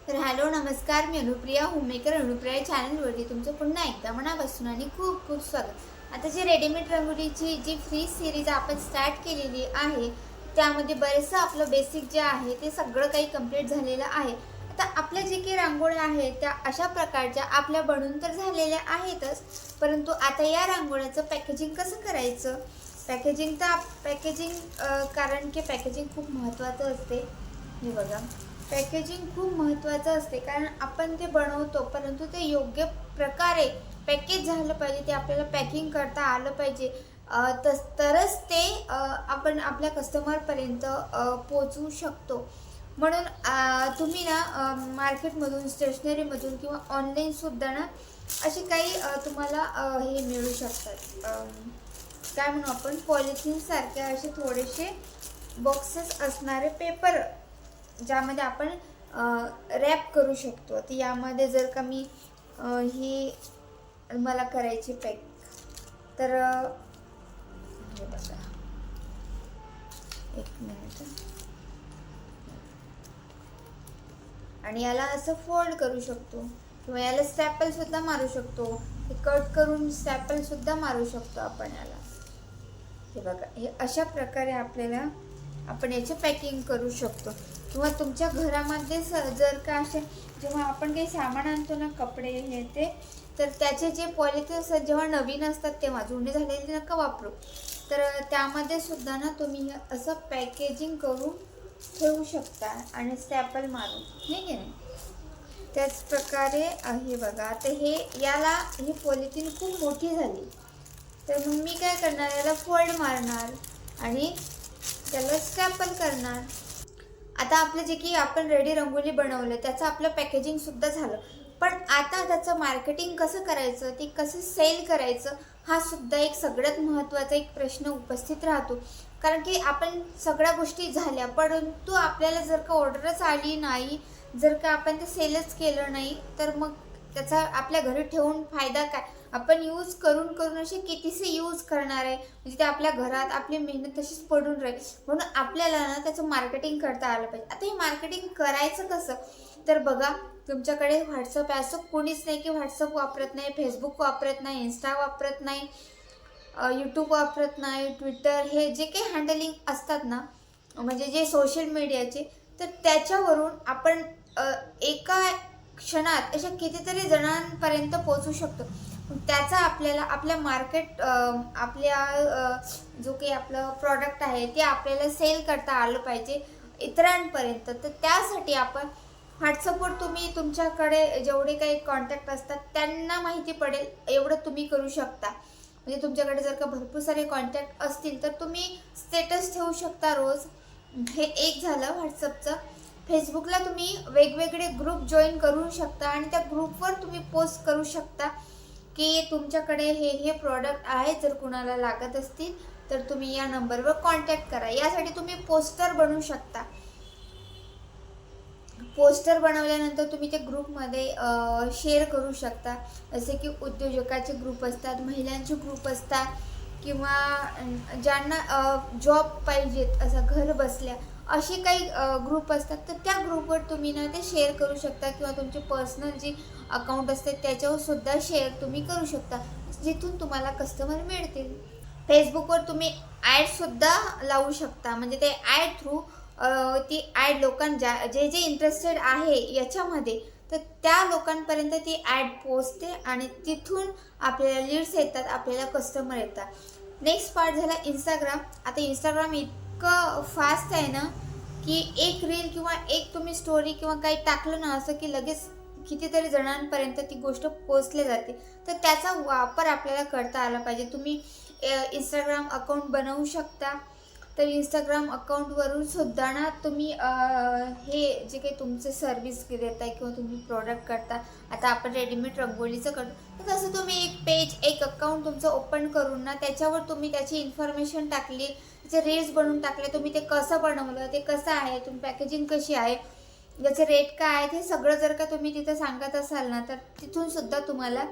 तर हॅलो नमस्कार, मी अनुप्रिया होममेकर अनुप्रिया चॅनलवरती तुमचं पुन्हा एकदा मनापासून आणि खूप खूप स्वागत. आता जी रेडीमेड रंगोळीची जी फ्री सिरीज आपण स्टार्ट केलेली आहे त्यामध्ये बरेचसं आपलं बेसिक जे आहे ते सगळं काही कंप्लीट झालेलं आहे. आता आपल्या जे काही रांगोळ्या आहेत त्या अशा प्रकारच्या आपल्या बनून तर झालेल्या आहेतच, परंतु आता या रांगोळ्याचं पॅकेजिंग कसं करायचं. पॅकेजिंग कारण की पॅकेजिंग खूप महत्त्वाचं असते. हे बघा, पॅकेजिंग खूप महत्त्वाचं असते कारण आपण ते बनवतो, परंतु ते योग्य प्रकारे पॅकेज झालं पाहिजे, ते आपल्याला पॅकिंग करता आलं पाहिजे. तरच ते आपण आपल्या कस्टमरपर्यंत पोचवू शकतो. म्हणून तुम्ही ना मार्केटमधून स्टेशनरीमधून किंवा ऑनलाईनसुद्धा ना असे काही तुम्हाला हे मिळू शकतात. काय म्हणू आपण, पॉलिथिनसारखे असे थोडेसे बॉक्सेस असणारे पेपर ज्यामध्ये आपण रॅप करू शकतो. तर यामध्ये जर का मी ही मला करायची पॅक, तर हे बघा, एक मिनिट. आणि याला असं फोल्ड करू शकतो किंवा याला स्टॅपलसुद्धा मारू शकतो. हे कट करून स्टॅपलसुद्धा मारू शकतो आपण याला. हे बघा, हे अशा प्रकारे आपण याचे पॅकिंग करू शकतो. किंवा तुमच्या घरामध्ये जर का असे जेव्हा आपण काही सामान आणतो ना, कपडे हे ते, तर त्याचे जे पॉलिथिन असतात जेव्हा नवीन असतात तेव्हा, जुने झालेले नका वापरू, तर त्यामध्ये सुद्धा ना तुम्ही असं पॅकेजिंग करून ठेवू शकता आणि स्टॅपल मारून, हे की नाही. त्याच प्रकारे हे बघा, आता ही पॉलिथिन खूप मोठी झाली, तर मग मी काय करणार, याला फोल्ड मारणार आणि त्याला स्टॅपल करणार. आता आपलं जे की आपण रेडी रंगोली बनवलं त्याचं आपलं पॅकेजिंगसुद्धा झालं, पण आता त्याचं मार्केटिंग कसं करायचं, ते कसं सेल करायचं, हा सुद्धा एक सगळ्यात महत्त्वाचा एक प्रश्न उपस्थित राहतो. कारण की आपण सगळ्या गोष्टी झाल्या, परंतु आपल्याला जर का ऑर्डरच आली नाही, जर का आपण ते सेलच केलं नाही, तर मग त्याचा आपल्या घरी ठेवून फायदा काय. आपण यूज करून करून असे कितीसे यूज करणार आहे, म्हणजे ते आपल्या घरात आपली मेहनत तशीच पडून राहील. म्हणून आपल्याला ना त्याचं मार्केटिंग करता आलं पाहिजे. आता हे मार्केटिंग करायचं कसं, तर बघा, तुमच्याकडे व्हॉट्सअप आहे, असं कोणीच नाही की व्हॉट्सअप वापरत नाही, फेसबुक वापरत नाही, इंस्टा वापरत नाही, यूट्यूब वापरत नाही, ट्विटर, हे जे काही हँडलिंग असतात ना, म्हणजे जे सोशल मीडियाचे, तर त्याच्यावरून आपण एका क्षणात अशा कितीतरी जणांपर्यंत पोहोचू शकतो. त्याचा आपल्याला आपल्या मार्केट जो काही आपलं प्रॉडक्ट आहे ते आपल्याला सेल करता आलं पाहिजे इतरांपर्यंत. तर त्यासाठी आपण व्हॉट्सअपवर तुम्ही तुमच्याकडे जेवढे काही कॉन्टॅक्ट असतात त्यांना माहिती पडेल एवढं तुम्ही करू शकता. म्हणजे तुमच्याकडे जर का भरपूर सारे कॉन्टॅक्ट असतील तर तुम्ही स्टेटस ठेवू शकता रोज. हे एक झालं व्हॉट्सअपचं. फेसबुकला तुम्ही वेगवेगळे ग्रुप जॉईन करू शकता आणि त्या ग्रुपवर तुम्ही पोस्ट करू शकता की तुमच्याकडे हे प्रॉडक्ट आहे, जर कुणाला लागत असतील तर तुम्ही या नंबरवर कॉन्टॅक्ट करा. यासाठी तुम्ही पोस्टर बनवू शकता. पोस्टर बनवल्यानंतर तुम्ही ते ग्रुपमध्ये शेअर करू शकता. जसे की उद्योजकाचे ग्रुप असतात, महिलांचे ग्रुप असतात, किंवा ज्यांना जॉब पाहिजेत असं घर बसल्या, असे काही ग्रुप असतात. तर त्या ग्रुपवर तुम्ही ना ते शेअर करू शकता किंवा तुमचे पर्सनल जे अकाउंट असते त्याच्यावर सुद्धा शेअर तुम्ही करू शकता, जिथून तुम्हाला कस्टमर मिळतील. फेसबुकवर तुम्ही ॲडसुद्धा लावू शकता. म्हणजे ते ॲड थ्रू ती ॲड जे जे इंटरेस्टेड आहे याच्यामध्ये, तर त्या लोकांपर्यंत ती ॲड पोचते आणि तिथून आपल्याला लीड्स येतात, आपल्याला कस्टमर येतात. नेक्स्ट पार्ट झाला इंस्टाग्राम. आता इंस्टाग्राम इतकं फास्ट आहे ना, की एक रील किंवा एक तुम्ही स्टोरी किंवा काही टाकलं ना असं, की लगेच कितीतरी जणांपर्यंत ती गोष्ट पोचली जाते. तर त्याचा वापर आपल्याला करता आला पाहिजे. तुम्ही इंस्टाग्राम अकाउंट बनवू शकता. तर इंस्टाग्राम अकाउंटवरून सुद्धा ना तुम्ही हे जे काही तुमचे सर्विस देत आहे किंवा तुम्ही प्रॉडक्ट करता, आता आपण रेडीमेड रंगोळीचं करतो, तर तसं तुम्ही एक पेज, एक अकाउंट तुमचं ओपन करून ना त्याच्यावर तुम्ही त्याची इन्फॉर्मेशन टाकली, त्याचे रील्स बनवून टाकले, तुम्ही ते कसं बनवलं, ते कसं आहे, तुम्ही पॅकेजिंग कशी आहे, याचे रेट काय आहेत, हे सगळं जर का तुम्ही तिथं सांगत असाल ना, तर तिथून सुद्धा तुम्हाला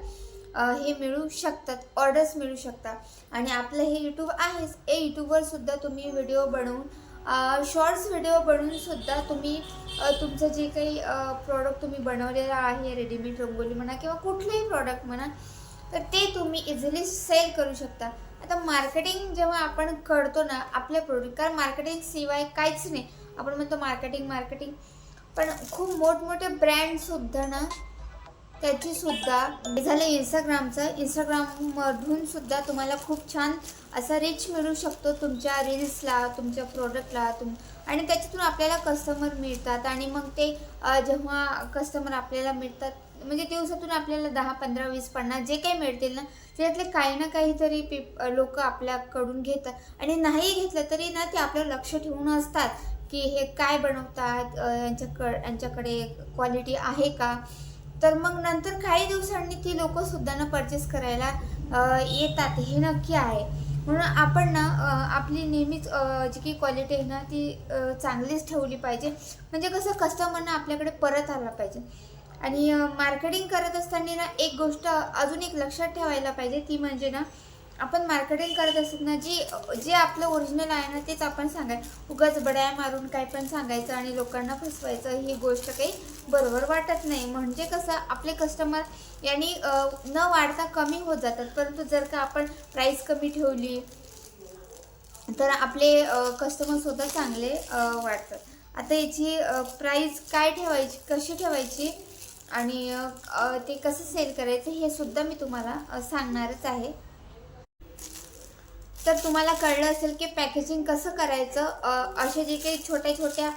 हे मिळू शकतात, ऑर्डर्स मिळू शकतात. आणि आपलं हे यूट्यूब आहेच, हे यूट्यूबवर सुद्धा तुम्ही व्हिडिओ बनवून शॉर्ट्स व्हिडिओ बनवून सुद्धा तुम्ही तुमचं जे काही प्रॉडक्ट तुम्ही बनवलेलं आहे, रेडीमेड रंगोली म्हणा किंवा कुठलेही प्रॉडक्ट म्हणा, तर ते तुम्ही इझिली सेल करू शकता. आता मार्केटिंग जेव्हा आपण करतो ना आपल्या प्रोडक्ट, कारण मार्केटिंग शिवाय काहीच नाही. आपण म्हणतो मार्केटिंग मार्केटिंग, पण खूप मोठमोठे ब्रँडसुद्धा ना त्याचीसुद्धा झालं इंस्टाग्राममधून सुद्धा तुम्हाला खूप छान असा रीच मिळू शकतो तुमच्या रील्सला, तुमच्या प्रोडक्टला आणि त्याच्यातून आपल्याला कस्टमर मिळतात. आणि मग ते जेव्हा कस्टमर आपल्याला मिळतात, म्हणजे दिवसातून आपल्याला 10, 15, 20, 50 जे काही मिळतील ना, त्याच्यातले काही ना काहीतरी लोक आपल्याकडून घेतात. आणि नाही घेतलं तरी ना ते आपलं लक्ष ठेवून असतात की हे काय बनवतात, यांच्याकडे क्वालिटी आहे का. तर मग नंतर काही दिवसांनी ती लोकंसुद्धा ना परचेस करायला येतात, हे नक्की आहे. म्हणून आपण ना आपली नेहमीच जी काही क्वालिटी आहे ना ती चांगलीच ठेवली पाहिजे. म्हणजे कसं कस्टमरना आपल्याकडे परत आला पाहिजे. आणि मार्केटिंग करत असताना ना एक गोष्ट अजून एक लक्षात ठेवायला पाहिजे, ती म्हणजे ना आपण मार्केटिंग करत असताना जे आपलं ओरिजिनल आहे ना तेच आपण सांगायचं. उगाच बड्या मारून काय पण सांगायचं आणि लोकांना फसवायचं, ही गोष्ट काही बरोबर वाटत नाही. म्हणजे कसं आपले कस्टमर यांनी न वाढता कमी होत जातात. परंतु जर का आपण प्राईस कमी ठेवली तर आपले कस्टमरसुद्धा चांगले वाढतात. आता याची प्राईस काय ठेवायची, कशी ठेवायची आणि ते कसं सेल करायचं हे सुद्धा मी तुम्हाला सांगणारच आहे. तर तुम्हाला कळलं असेल की पॅकेजिंग कसं करायचं. असे जे काही छोट्या छोट्या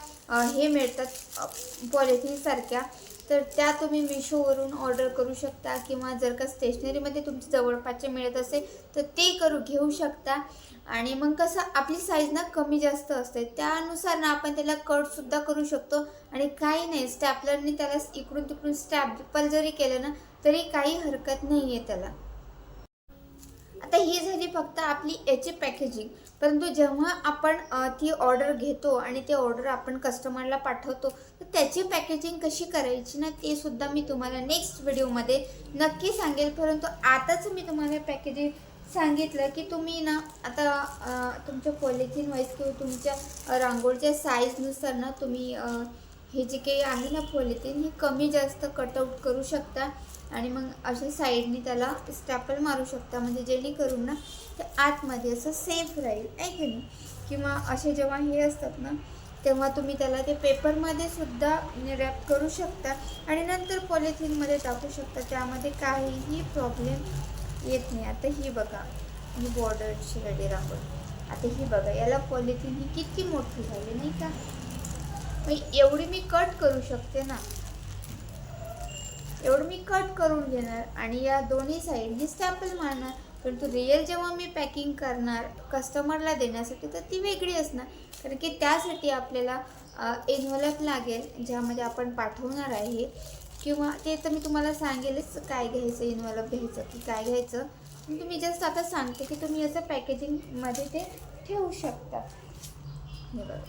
हे मिळतात पॉलिथिनसारख्या, तर त्या तुम्ही मिशोवरून ऑर्डर करू शकता. किंवा जर का स्टेशनरीमध्ये तुमच्या जवळपासचे मिळत असेल तर ते घेऊ शकता. आणि मग कसं आपली साईज ना कमी जास्त असते, त्यानुसार ना आपण त्याला कटसुद्धा करू शकतो. आणि काही नाही, स्टॅपलरने त्याला इकडून तिकडून स्टॅपल जरी केलं ना तरी काही हरकत नाही आहे त्याला. आता ही झाली फक्त आपली याची पॅकेजिंग. परंतु जेव्हा आपण ती ऑर्डर घेतो आणि ती ऑर्डर आपण कस्टमरला पाठवतो, तर त्याची पॅकेजिंग कशी करायची ना ते सुद्धा मी तुम्हाला नेक्स्ट व्हिडिओमध्ये नक्की सांगेल. परंतु आताच मी तुम्हाला पॅकेजिंग सांगितलं की तुम्ही ना आता तुमच्या पॉलिथिन वाईज किंवा तुमच्या रांगोळीच्या साईजनुसार ना तुम्ही हे जे काही आहे ना पॉलिथिन, ही कमी जास्त कटआउट करू शकता. आणि मग अशा साईडनी त्याला स्टॅपल मारू शकता, म्हणजे जेणेकरून ना ते आतमध्ये असं सेफ राहील, आहे की नाही. किंवा असे जेव्हा हे असतात ना तेव्हा तुम्ही त्याला ते पेपरमध्ये सुद्धा रॅप करू शकता आणि नंतर पॉलिथिनमध्ये टाकू शकता. त्यामध्ये काहीही प्रॉब्लेम येत नाही. आता ही बघा, ही बॉर्डरची रेडी रांगोळी. आता ही बघा, याला पॉलिथिन ही किती मोठी झाली नाही का. मग एवढी मी कट करू शकते ना, एवढं मी कट करून घेणार आणि या दोन्ही साईडनी स्टॅम्पल मारणार. परंतु रिअल जेव्हा मी पॅकिंग करणार कस्टमरला देण्यासाठी तर ती वेगळी असणार. कारण की त्यासाठी आपल्याला एन्व्हलप लागेल ज्यामध्ये आपण पाठवणार आहे. किंवा ते तर मी तुम्हाला सांगेलच काय घ्यायचं, एन्व्हलप घ्यायचं की काय घ्यायचं. तुम्ही जस्ट आता सांगते की तुम्ही असं पॅकेजिंगमध्ये ते ठेवू शकता. हे बघा.